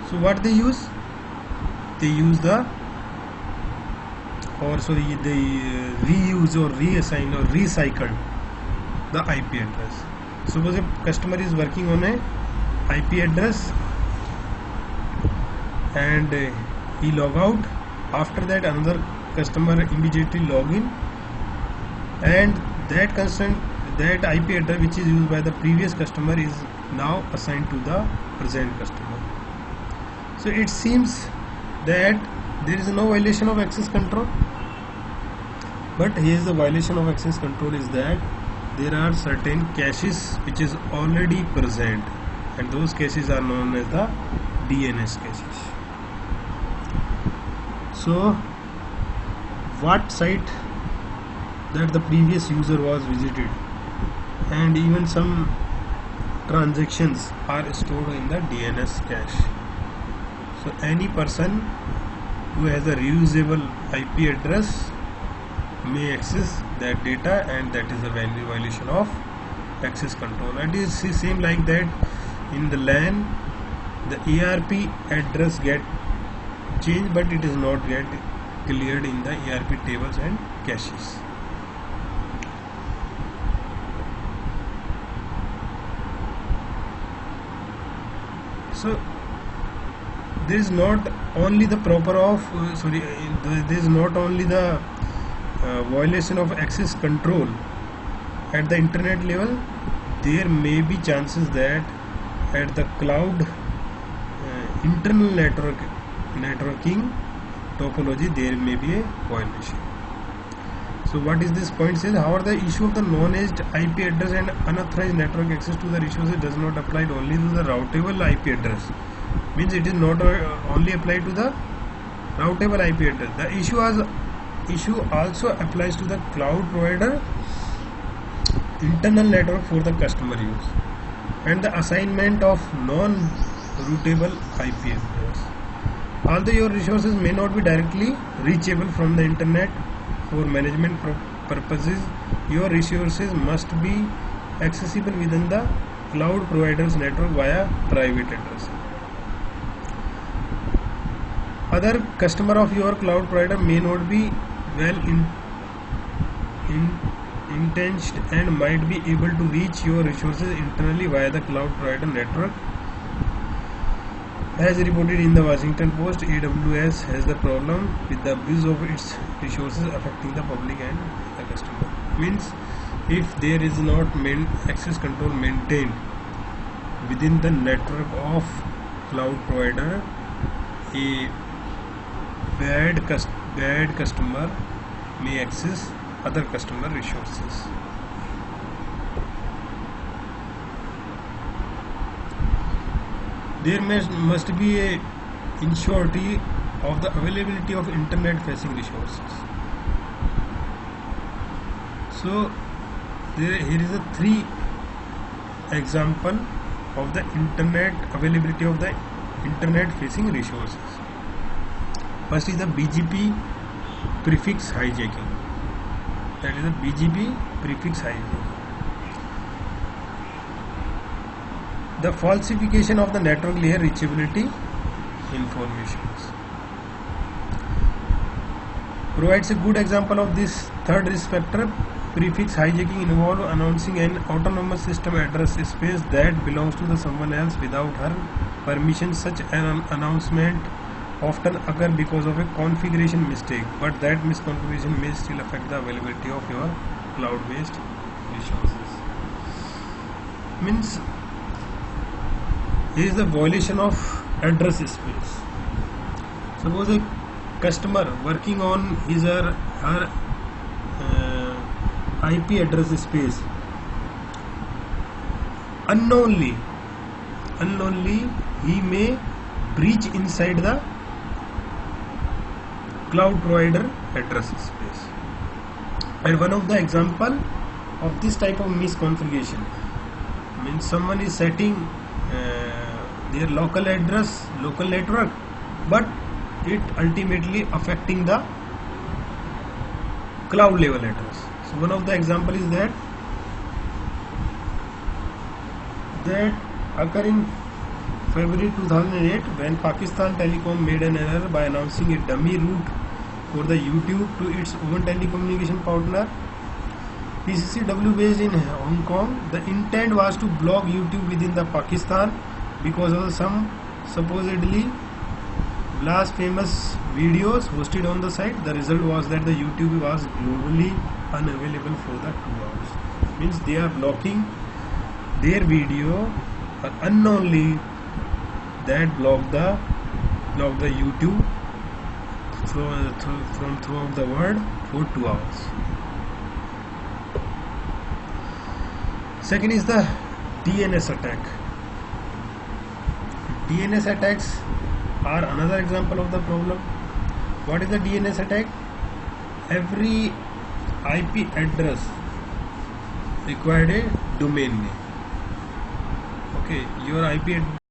So what they use? They use they reuse or reassign or recycle the IP address. Suppose a customer is working on a IP address and he log out. After that, another customer immediately log in, and that IP address which is used by the previous customer is now assigned to the present customer. So it seems that there is no violation of access control, but here is the violation of access control is that there are certain caches which is already present, and those caches are known as the DNS caches. So what site that the previous user was visited, and even some transactions are stored in the DNS cache. So any person who has a reusable IP address may access that data, and that is a violation of access control. And it is same like that in the LAN, the ERP address get changed, but it is not get cleared in the ERP tables and caches. So there is not only the there is not only the violation of access control at the internet level. There may be chances that at the cloud internal networking topology there may be a violation. So what is this point says? However, the issue of the non-edged IP address and unauthorized network access to the resources does not apply only to the routable IP address. Means it is not only applied to the routable IP address. The issue also applies to the cloud provider internal network for the customer use, and the assignment of non-routable IP address. Although your resources may not be directly reachable from the internet for management purposes, your resources must be accessible within the cloud provider's network via private address. Other customer of your cloud provider may not be well intentioned and might be able to reach your resources internally via the cloud provider network. As reported in the Washington Post, AWS has the problem with the abuse of its resources affecting the public and the customer. Means if there is not access control maintained within the network of cloud provider, a bad customer may access other customer resources. There must be a ensurety of the availability of internet facing resources. So here is a 3 example of the internet availability of the internet facing resources. First is the BGP prefix hijacking. That is the BGP prefix hijacking. The falsification of the network layer reachability informations. Provides a good example of this third risk factor. Prefix hijacking involves announcing an autonomous system address space that belongs to someone else without her permission. Such an announcement often occurs because of a configuration mistake, but that misconfiguration may still affect the availability of your cloud-based resources. Means here is the violation of address space. Suppose a customer working on his or her IP address space unknowingly he may breach inside the cloud provider address space. And one of the example of this type of misconfiguration means someone is setting their local address, local network, but it ultimately affecting the cloud level address. So one of the example is that occur in February 2008, when Pakistan Telecom made an error by announcing a dummy route for the YouTube to its own telecommunication partner, PCCW based in Hong Kong. The intent was to block YouTube within the Pakistan because of some supposedly blasphemous videos hosted on the site. The result was that the YouTube was globally unavailable for the 2 hours. Means they are blocking their video unknowingly, that block the YouTube from throughout the world for 2 hours. Second is the DNS attack. DNS attacks are another example of the problem. What is the DNS attack? Every IP address required a domain name. Okay, your IP